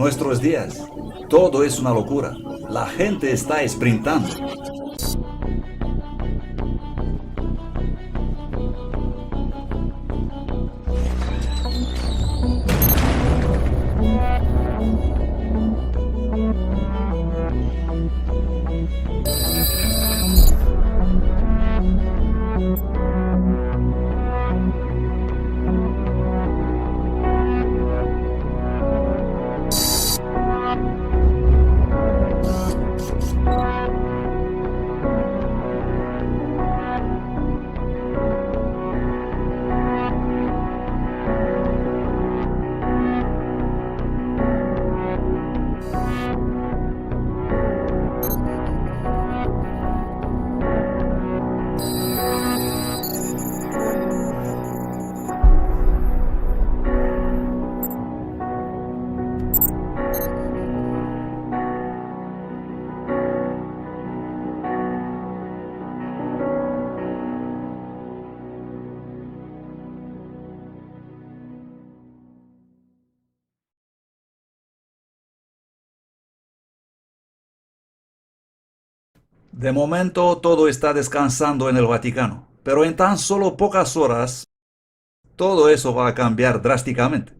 nuestros días, todo es una locura. La gente está sprintando. De momento todo está descansando en el Vaticano, pero en tan solo pocas horas todo eso va a cambiar drásticamente.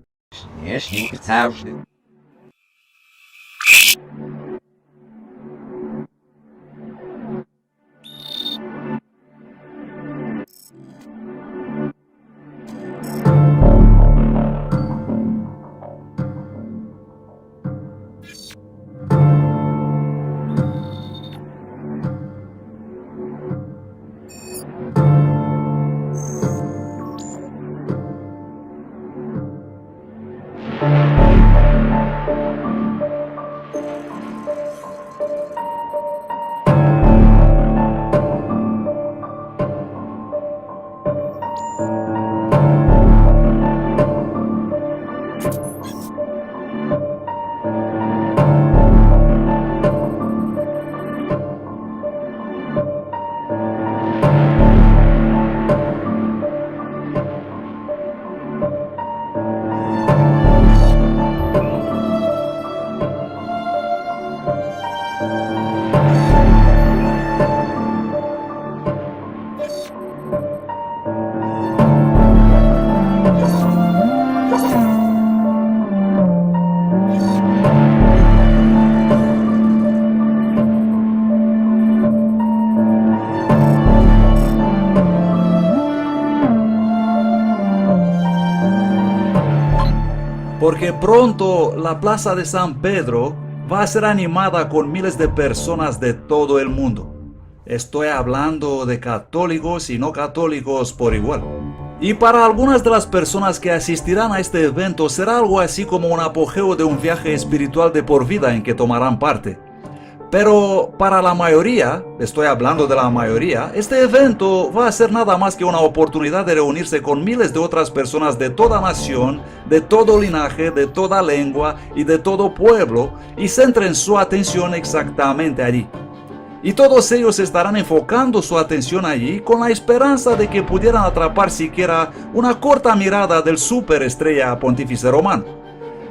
Porque pronto la Plaza de San Pedro va a ser animada con miles de personas de todo el mundo. Estoy hablando de católicos y no católicos por igual. Y para algunas de las personas que asistirán a este evento será algo así como un apogeo de un viaje espiritual de por vida en que tomarán parte. Pero para la mayoría, estoy hablando de la mayoría, este evento va a ser nada más que una oportunidad de reunirse con miles de otras personas de toda nación, de todo linaje, de toda lengua y de todo pueblo, y centren su atención exactamente allí. Y todos ellos estarán enfocando su atención allí con la esperanza de que pudieran atrapar siquiera una corta mirada del superestrella pontífice romano.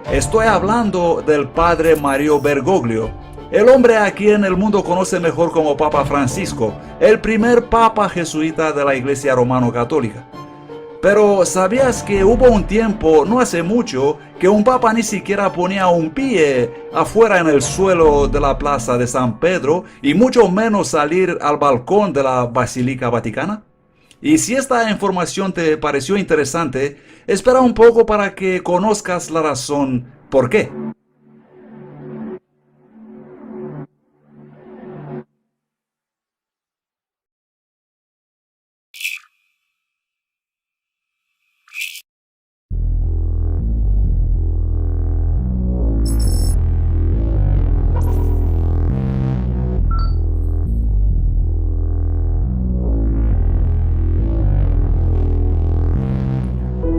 Estoy hablando del padre Mario Bergoglio, el hombre a quien el mundo conoce mejor como Papa Francisco, el primer papa jesuita de la Iglesia Romano-Católica. Pero ¿sabías que hubo un tiempo, no hace mucho, que un papa ni siquiera ponía un pie afuera en el suelo de la Plaza de San Pedro y mucho menos salir al balcón de la Basílica Vaticana? Y si esta información te pareció interesante, espera un poco para que conozcas la razón por qué.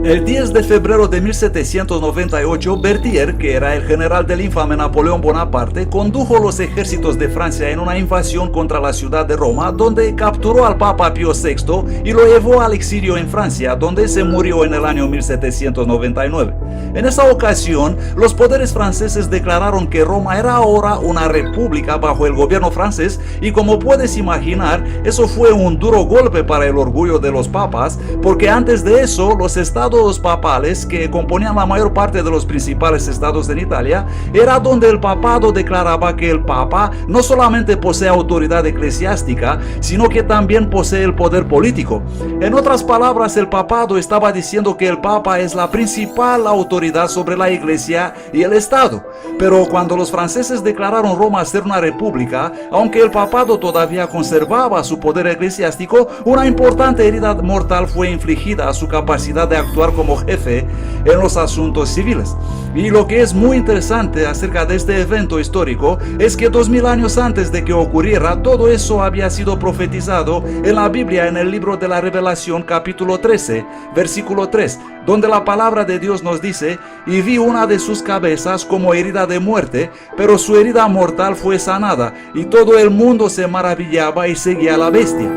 El 10 de febrero de 1798, Berthier, que era el general del infame Napoleón Bonaparte, condujo los ejércitos de Francia en una invasión contra la ciudad de Roma, donde capturó al Papa Pío VI y lo llevó al exilio en Francia, donde se murió en el año 1799. En esa ocasión, los poderes franceses declararon que Roma era ahora una república bajo el gobierno francés y, como puedes imaginar, eso fue un duro golpe para el orgullo de los papas, porque antes de eso los estados papales, que componían la mayor parte de los principales estados en Italia, era donde el papado declaraba que el papa no solamente posee autoridad eclesiástica, sino que también posee el poder político. En otras palabras, el papado estaba diciendo que el papa es la principal autoridad sobre la iglesia y el estado. Pero cuando los franceses declararon Roma ser una república, aunque el papado todavía conservaba su poder eclesiástico, una importante herida mortal fue infligida a su capacidad de actuar como jefe en los asuntos civiles. Y lo que es muy interesante acerca de este evento histórico es que 2000 años antes de que ocurriera, todo eso había sido profetizado en la Biblia, en el libro de la Revelación, capítulo 13, versículo 3, donde la palabra de Dios nos dice: y vi una de sus cabezas como herida de muerte, pero su herida mortal fue sanada, y todo el mundo se maravillaba y seguía a la bestia.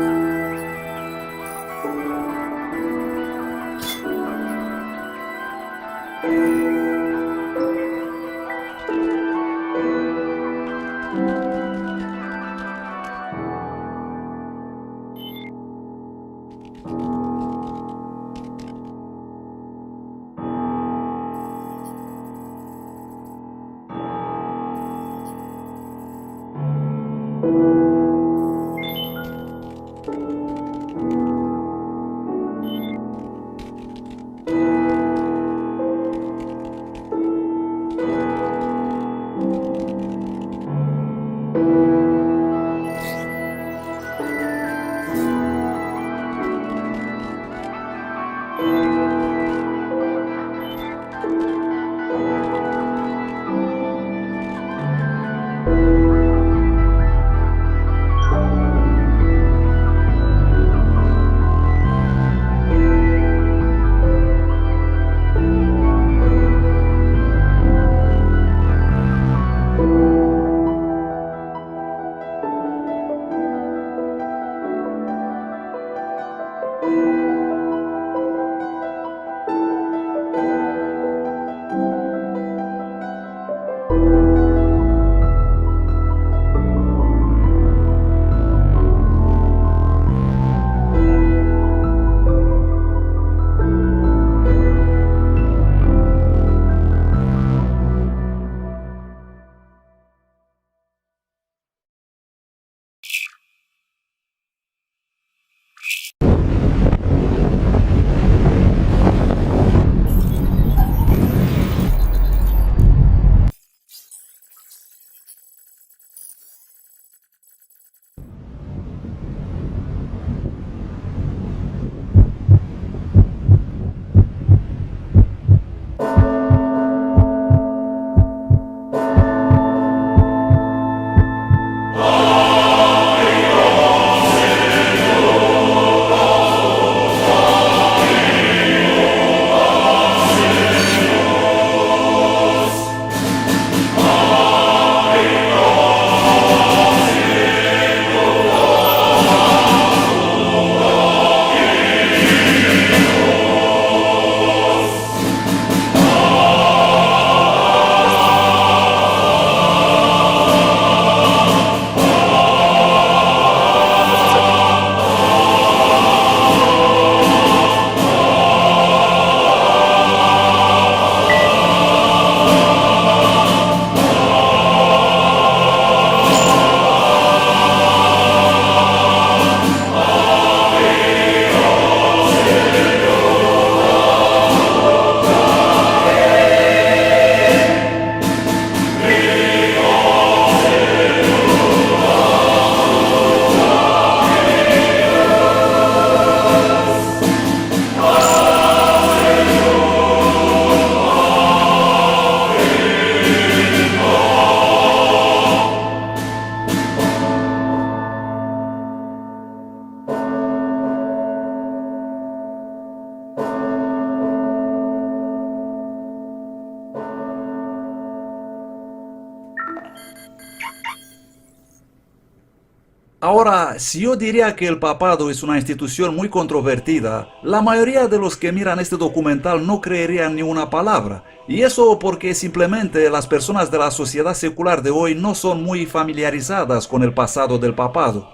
Ahora, si yo diría que el papado es una institución muy controvertida, la mayoría de los que miran este documental no creerían ni una palabra. Y eso porque simplemente las personas de la sociedad secular de hoy no son muy familiarizadas con el pasado del papado.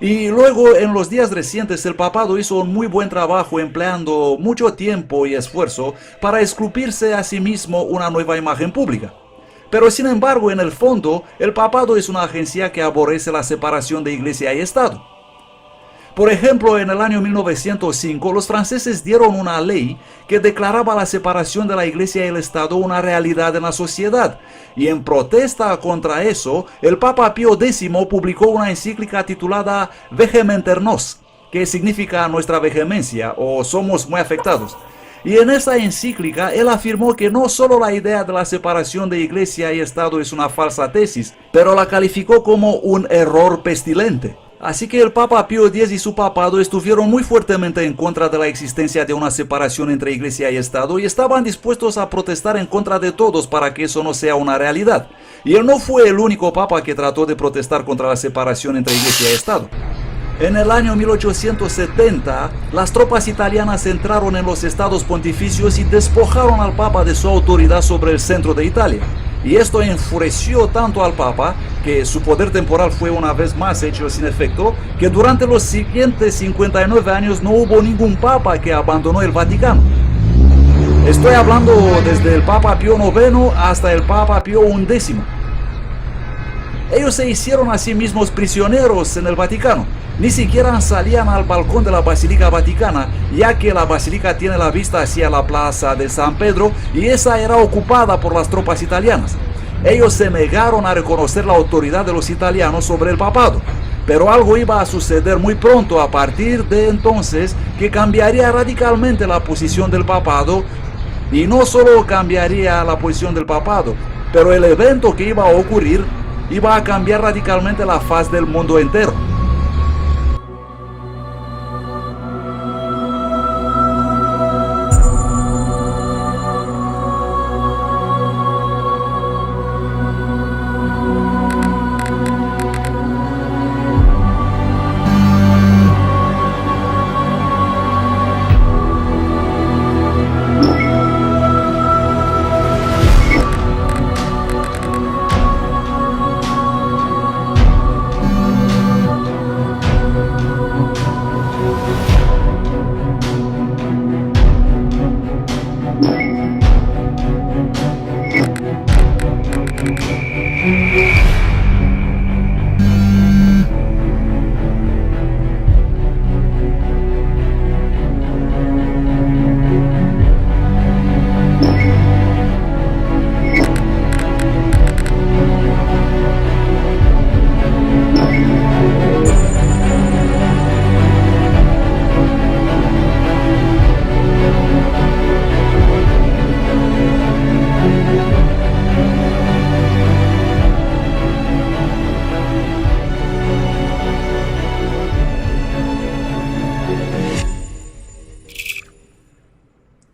Y luego, en los días recientes, el papado hizo un muy buen trabajo empleando mucho tiempo y esfuerzo para esculpirse a sí mismo una nueva imagen pública. Pero sin embargo, en el fondo, el papado es una agencia que aborrece la separación de iglesia y Estado. Por ejemplo, en el año 1905, los franceses dieron una ley que declaraba la separación de la iglesia y el Estado una realidad en la sociedad. Y en protesta contra eso, el Papa Pío X publicó una encíclica titulada Vehementer Nos, que significa nuestra vehemencia o somos muy afectados. Y en esa encíclica él afirmó que no solo la idea de la separación de iglesia y Estado es una falsa tesis, pero la calificó como un error pestilente. Así que el Papa Pío X y su papado estuvieron muy fuertemente en contra de la existencia de una separación entre iglesia y Estado y estaban dispuestos a protestar en contra de todos para que eso no sea una realidad. Y él no fue el único papa que trató de protestar contra la separación entre iglesia y Estado. En el año 1870, las tropas italianas entraron en los estados pontificios y despojaron al Papa de su autoridad sobre el centro de Italia. Y esto enfureció tanto al Papa, que su poder temporal fue una vez más hecho sin efecto, que durante los siguientes 59 años no hubo ningún Papa que abandonó el Vaticano. Estoy hablando desde el Papa Pío IX hasta el Papa Pío XI. Ellos se hicieron a sí mismos prisioneros en el Vaticano. Ni siquiera salían al balcón de la Basílica Vaticana, ya que la basílica tiene la vista hacia la plaza de San Pedro y esa era ocupada por las tropas italianas. Ellos se negaron a reconocer la autoridad de los italianos sobre el papado. Pero algo iba a suceder muy pronto a partir de entonces que cambiaría radicalmente la posición del papado. Y no solo cambiaría la posición del papado, pero el evento que iba a ocurrir iba a cambiar radicalmente la faz del mundo entero.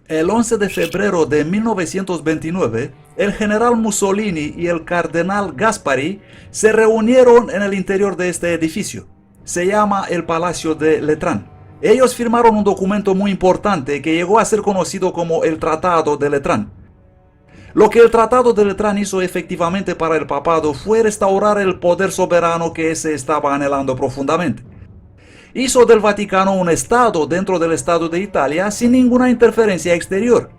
El 11 de febrero de 1929, el general Mussolini y el cardenal Gaspari se reunieron en el interior de este edificio. Se llama el Palacio de Letrán. Ellos firmaron un documento muy importante que llegó a ser conocido como el Tratado de Letrán. Lo que el Tratado de Letrán hizo efectivamente para el papado fue restaurar el poder soberano que se estaba anhelando profundamente. Hizo del Vaticano un estado dentro del Estado de Italia sin ninguna interferencia exterior.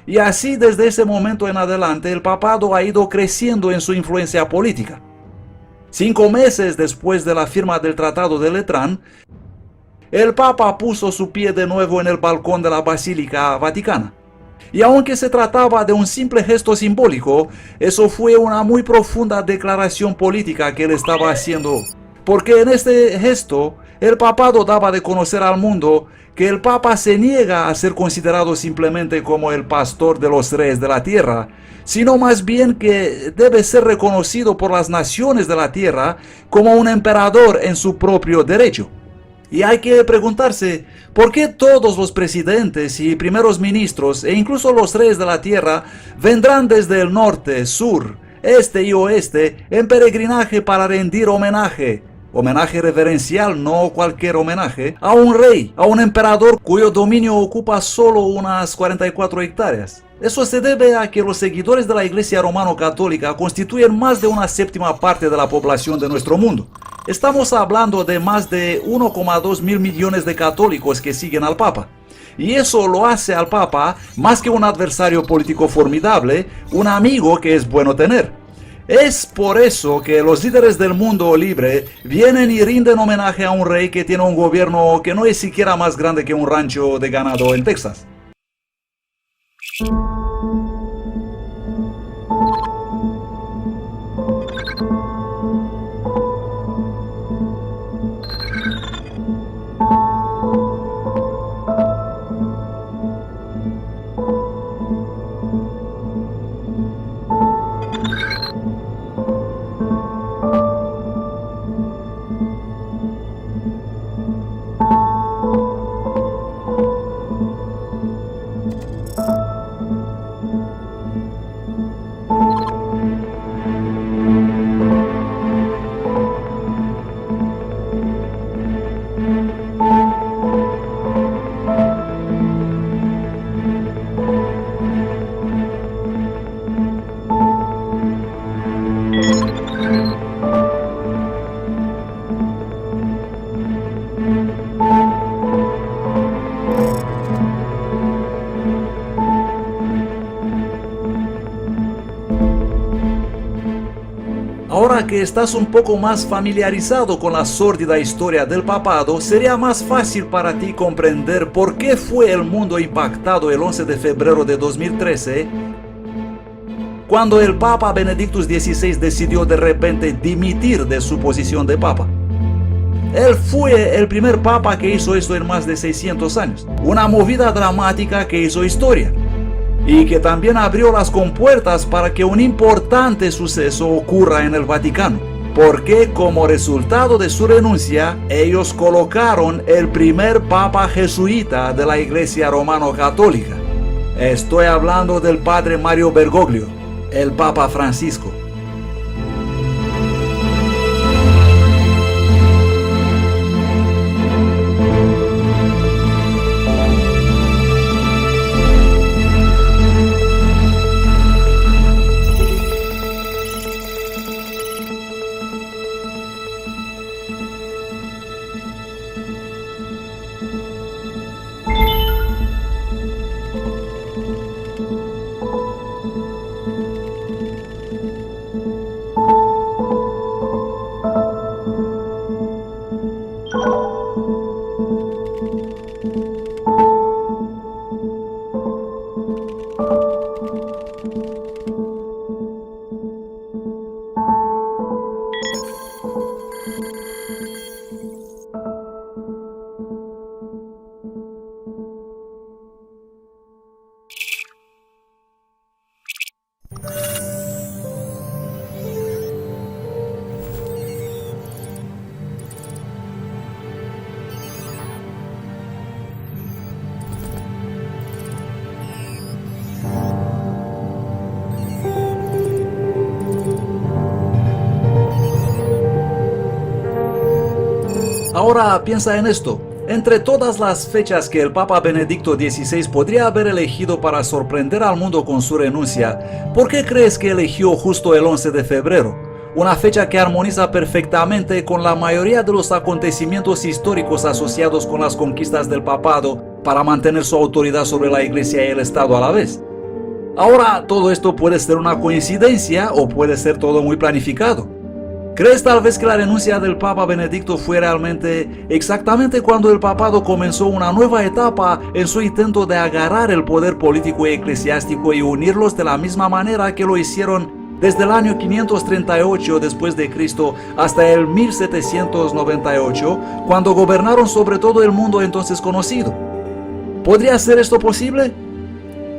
Y así desde ese momento en adelante el papado ha ido creciendo en su influencia política. 5 meses después de la firma del Tratado de Letrán, el Papa puso su pie de nuevo en el balcón de la Basílica Vaticana. Y aunque se trataba de un simple gesto simbólico, eso fue una muy profunda declaración política que él estaba haciendo. Porque en este gesto, el papado daba de conocer al mundo que el Papa se niega a ser considerado simplemente como el pastor de los reyes de la tierra, sino más bien que debe ser reconocido por las naciones de la tierra como un emperador en su propio derecho. Y hay que preguntarse, ¿por qué todos los presidentes y primeros ministros e incluso los reyes de la tierra vendrán desde el norte, sur, este y oeste en peregrinaje para rendir homenaje homenaje reverencial, no cualquier homenaje, a un rey, a un emperador cuyo dominio ocupa solo unas 44 hectáreas. Eso se debe a que los seguidores de la Iglesia Romano-Católica constituyen más de una séptima parte de la población de nuestro mundo. Estamos hablando de más de 1,2 mil millones de católicos que siguen al Papa. Y eso lo hace al Papa más que un adversario político formidable, un amigo que es bueno tener. Es por eso que los líderes del mundo libre vienen y rinden homenaje a un rey que tiene un gobierno que no es siquiera más grande que un rancho de ganado en Texas. Ahora que estás un poco más familiarizado con la sórdida historia del papado, sería más fácil para ti comprender por qué fue el mundo impactado el 11 de febrero de 2013, cuando el Papa Benedictus XVI decidió de repente dimitir de su posición de Papa. Él fue el primer Papa que hizo esto en más de 600 años, una movida dramática que hizo historia, y que también abrió las compuertas para que un importante suceso ocurra en el Vaticano, porque como resultado de su renuncia, ellos colocaron el primer Papa jesuita de la Iglesia Romano-Católica. Estoy hablando del Padre Mario Bergoglio, el Papa Francisco. Ahora piensa en esto. Entre todas las fechas que el Papa Benedicto XVI podría haber elegido para sorprender al mundo con su renuncia, ¿por qué crees que eligió justo el 11 de febrero? Una fecha que armoniza perfectamente con la mayoría de los acontecimientos históricos asociados con las conquistas del papado para mantener su autoridad sobre la Iglesia y el Estado a la vez. Ahora, todo esto puede ser una coincidencia o puede ser todo muy planificado. ¿Crees tal vez que la renuncia del Papa Benedicto fue realmente exactamente cuando el papado comenzó una nueva etapa en su intento de agarrar el poder político y eclesiástico y unirlos de la misma manera que lo hicieron desde el año 538 después de Cristo hasta el 1798, cuando gobernaron sobre todo el mundo entonces conocido? ¿Podría ser esto posible?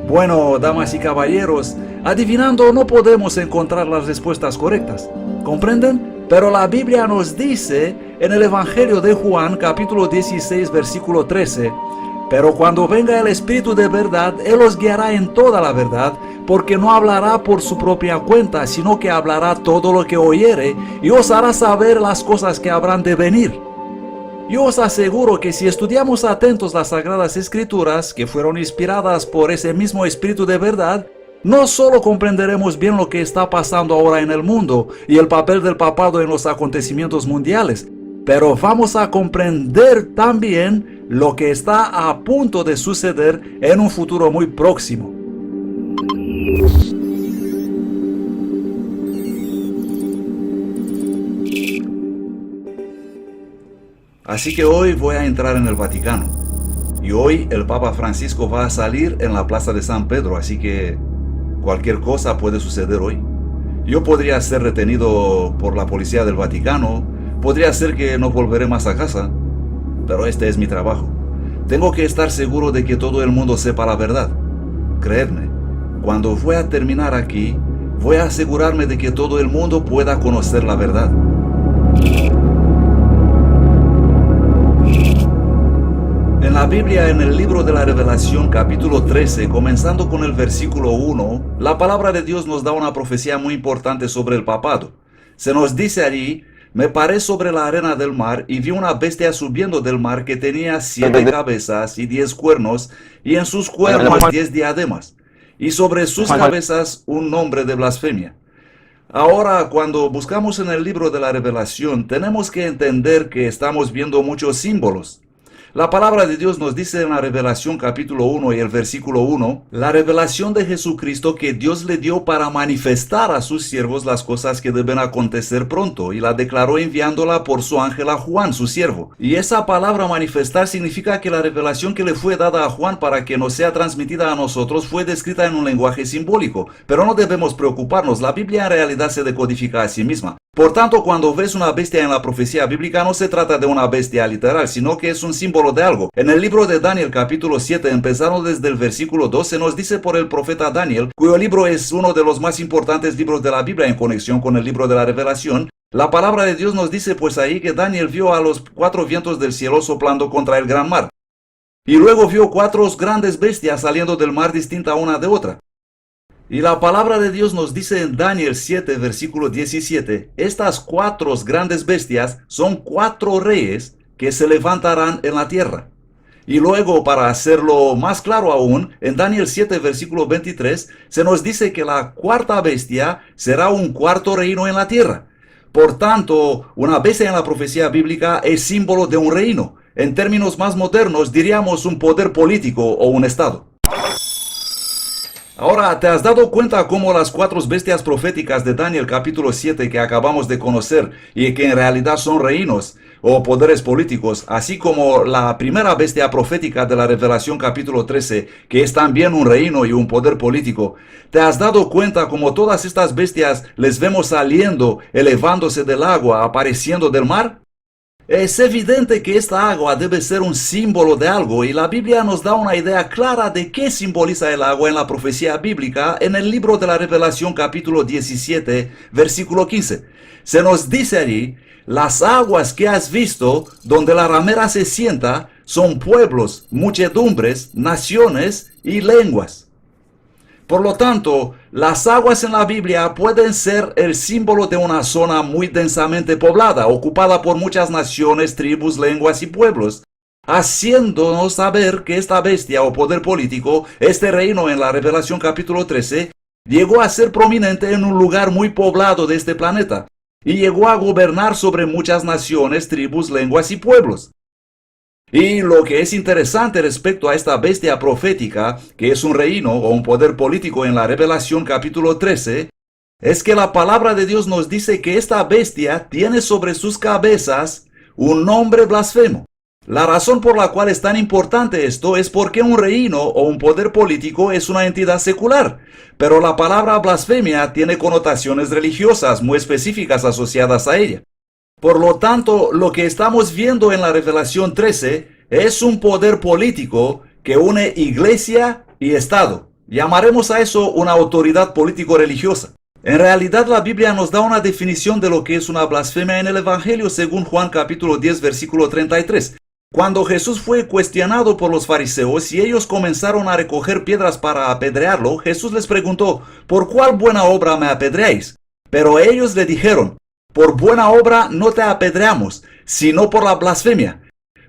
Bueno, damas y caballeros, adivinando no podemos encontrar las respuestas correctas. ¿Comprenden? Pero la Biblia nos dice en el Evangelio de Juan, capítulo 16, versículo 13, Pero cuando venga el Espíritu de verdad, Él os guiará en toda la verdad, porque no hablará por su propia cuenta, sino que hablará todo lo que oyere, y os hará saber las cosas que habrán de venir. Yo os aseguro que si estudiamos atentos las Sagradas Escrituras, que fueron inspiradas por ese mismo Espíritu de verdad, no solo comprenderemos bien lo que está pasando ahora en el mundo y el papel del papado en los acontecimientos mundiales, pero vamos a comprender también lo que está a punto de suceder en un futuro muy próximo. Así que hoy voy a entrar en el Vaticano. Y hoy el Papa Francisco va a salir en la Plaza de San Pedro, así que cualquier cosa puede suceder hoy. Yo podría ser retenido por la policía del Vaticano, podría ser que no volveré más a casa, pero este es mi trabajo. Tengo que estar seguro de que todo el mundo sepa la verdad. Creedme, cuando voy a terminar aquí, voy a asegurarme de que todo el mundo pueda conocer la verdad. En la Biblia, en el libro de la Revelación, capítulo 13, comenzando con el versículo 1, la palabra de Dios nos da una profecía muy importante sobre el papado. Se nos dice allí: me paré sobre la arena del mar y vi una bestia subiendo del mar que tenía 7 cabezas y 10 cuernos, y en sus cuernos 10 diademas, y sobre sus cabezas un nombre de blasfemia. Ahora, cuando buscamos en el libro de la Revelación, tenemos que entender que estamos viendo muchos símbolos. La palabra de Dios nos dice en la Revelación capítulo 1 y el versículo 1, la revelación de Jesucristo que Dios le dio para manifestar a sus siervos las cosas que deben acontecer pronto, y la declaró enviándola por su ángel a Juan, su siervo. Y esa palabra manifestar significa que la revelación que le fue dada a Juan para que nos sea transmitida a nosotros fue descrita en un lenguaje simbólico. Pero no debemos preocuparnos, la Biblia en realidad se decodifica a sí misma. Por tanto, cuando ves una bestia en la profecía bíblica, no se trata de una bestia literal, sino que es un símbolo de algo. En el libro de Daniel capítulo 7, empezando desde el versículo 12, nos dice por el profeta Daniel, cuyo libro es uno de los más importantes libros de la Biblia en conexión con el libro de la Revelación. La palabra de Dios nos dice pues ahí que Daniel vio a los 4 vientos del cielo soplando contra el gran mar. Y luego vio 4 grandes bestias saliendo del mar distinta una de otra. Y la palabra de Dios nos dice en Daniel 7, versículo 17, estas 4 grandes bestias son 4 reyes que se levantarán en la tierra. Y luego, para hacerlo más claro aún, en Daniel 7, versículo 23, se nos dice que la 4ª bestia será un 4º reino en la tierra. Por tanto, una bestia en la profecía bíblica es símbolo de un reino. En términos más modernos, diríamos un poder político o un estado. Ahora, ¿te has dado cuenta cómo las 4 bestias proféticas de Daniel capítulo 7 que acabamos de conocer y que en realidad son reinos o poderes políticos, así como la primera bestia profética de la Revelación capítulo 13, que es también un reino y un poder político? ¿Te has dado cuenta cómo todas estas bestias les vemos saliendo, elevándose del agua, apareciendo del mar? Es evidente que esta agua debe ser un símbolo de algo, y la Biblia nos da una idea clara de qué simboliza el agua en la profecía bíblica en el libro de la Revelación capítulo 17, versículo 15. Se nos dice allí: las aguas que has visto, donde la ramera se sienta, son pueblos, muchedumbres, naciones y lenguas. Por lo tanto, las aguas en la Biblia pueden ser el símbolo de una zona muy densamente poblada, ocupada por muchas naciones, tribus, lenguas y pueblos, haciéndonos saber que esta bestia o poder político, este reino en la Revelación capítulo 13, llegó a ser prominente en un lugar muy poblado de este planeta, y llegó a gobernar sobre muchas naciones, tribus, lenguas y pueblos. Y lo que es interesante respecto a esta bestia profética, que es un reino o un poder político en la Revelación capítulo 13, es que la palabra de Dios nos dice que esta bestia tiene sobre sus cabezas un nombre blasfemo. La razón por la cual es tan importante esto es porque un reino o un poder político es una entidad secular, pero la palabra blasfemia tiene connotaciones religiosas muy específicas asociadas a ella. Por lo tanto, lo que estamos viendo en la Revelación 13 es un poder político que une iglesia y Estado. Llamaremos a eso una autoridad político-religiosa. En realidad, la Biblia nos da una definición de lo que es una blasfemia en el Evangelio según Juan capítulo 10, versículo 33. Cuando Jesús fue cuestionado por los fariseos y ellos comenzaron a recoger piedras para apedrearlo, Jesús les preguntó, ¿por cuál buena obra me apedreáis? Pero ellos le dijeron, por buena obra no te apedreamos, sino por la blasfemia,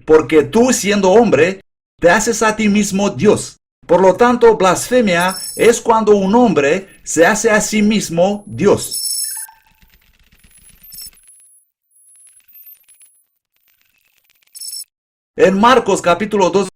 porque tú, siendo hombre, te haces a ti mismo Dios. Por lo tanto, blasfemia es cuando un hombre se hace a sí mismo Dios. En Marcos capítulo 2